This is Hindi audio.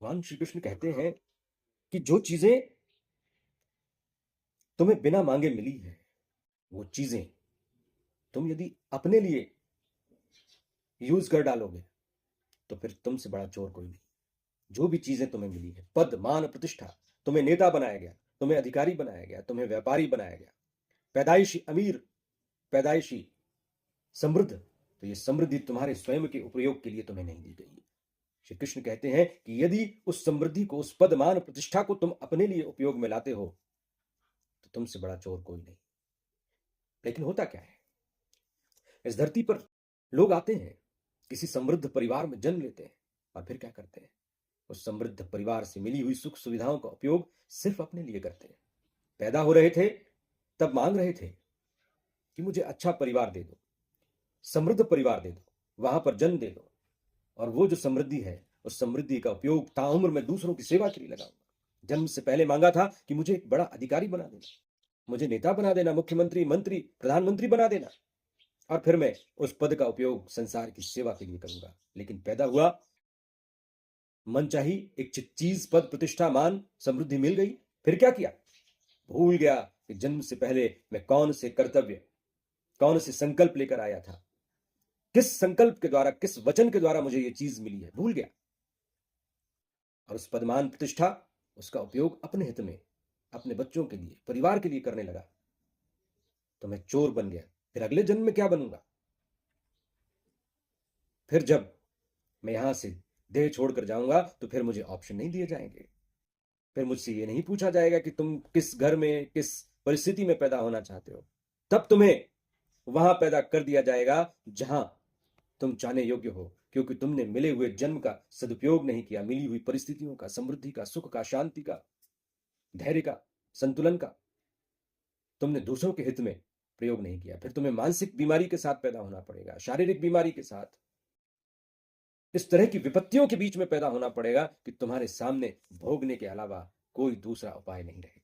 भगवान श्री कृष्ण कहते हैं कि जो चीजें तुम्हें बिना मांगे मिली है, वो चीजें तुम यदि अपने लिए यूज कर डालोगे तो फिर तुमसे बड़ा चोर कोई नहीं। जो भी चीजें तुम्हें मिली है, पद मान प्रतिष्ठा, तुम्हें नेता बनाया गया, तुम्हें अधिकारी बनाया गया, तुम्हें व्यापारी बनाया गया, पैदाइशी अमीर, पैदाइशी समृद्ध, तो ये समृद्धि तुम्हारे स्वयं के उपयोग के लिए तुम्हें नहीं दी गई। श्री कृष्ण कहते हैं कि यदि उस समृद्धि को, उस पद मान प्रतिष्ठा को तुम अपने लिए उपयोग में लाते हो तो तुमसे बड़ा चोर कोई नहीं। लेकिन होता क्या है, इस धरती पर लोग आते हैं, किसी समृद्ध परिवार में जन्म लेते हैं और फिर क्या करते हैं, उस समृद्ध परिवार से मिली हुई सुख सुविधाओं का उपयोग सिर्फ अपने लिए करते हैं। पैदा हो रहे थे तब मांग रहे थे कि मुझे अच्छा परिवार दे दो, समृद्ध परिवार दे दो, वहां पर जन्म दे दो, और वो जो समृद्धि है, उस समृद्धि का उपयोग ताउम्र में दूसरों की सेवा के लिए लगाऊंगा। जन्म से पहले मांगा था कि मुझे एक बड़ा अधिकारी बना देना, मुझे नेता बना देना, मुख्यमंत्री, मंत्री, प्रधानमंत्री बना देना, और फिर मैं उस पद का उपयोग संसार की सेवा के लिए करूंगा। लेकिन पैदा हुआ, मनचाही एक चीज, पद, प्रतिष्ठा, मान, समृद्धि मिल गई, फिर क्या किया, भूल गया कि जन्म से पहले मैं कौन से कर्तव्य, कौन से संकल्प लेकर आया था, किस संकल्प के द्वारा, किस वचन के द्वारा मुझे ये चीज मिली है, भूल गया। और उस पदमान प्रतिष्ठा, उसका उपयोग अपने हित में, अपने बच्चों के लिए, परिवार के लिए करने लगा, तो मैं चोर बन गया। फिर अगले जन्म में क्या बनूंगा? फिर जब मैं यहां से देह छोड़कर जाऊंगा तो फिर मुझे ऑप्शन नहीं दिए जाएंगे, फिर मुझसे ये नहीं पूछा जाएगा कि तुम किस घर में, किस परिस्थिति में पैदा होना चाहते हो। तब तुम्हें वहां पैदा कर दिया जाएगा जहां तुम चाहने योग्य हो, क्योंकि तुमने मिले हुए जन्म का सदुपयोग नहीं किया, मिली हुई परिस्थितियों का, समृद्धि का, सुख का, शांति का, धैर्य का, संतुलन का तुमने दूसरों के हित में प्रयोग नहीं किया। फिर तुम्हें मानसिक बीमारी के साथ पैदा होना पड़ेगा, शारीरिक बीमारी के साथ, इस तरह की विपत्तियों के बीच में पैदा होना पड़ेगा कि तुम्हारे सामने भोगने के अलावा कोई दूसरा उपाय नहीं रहेगा।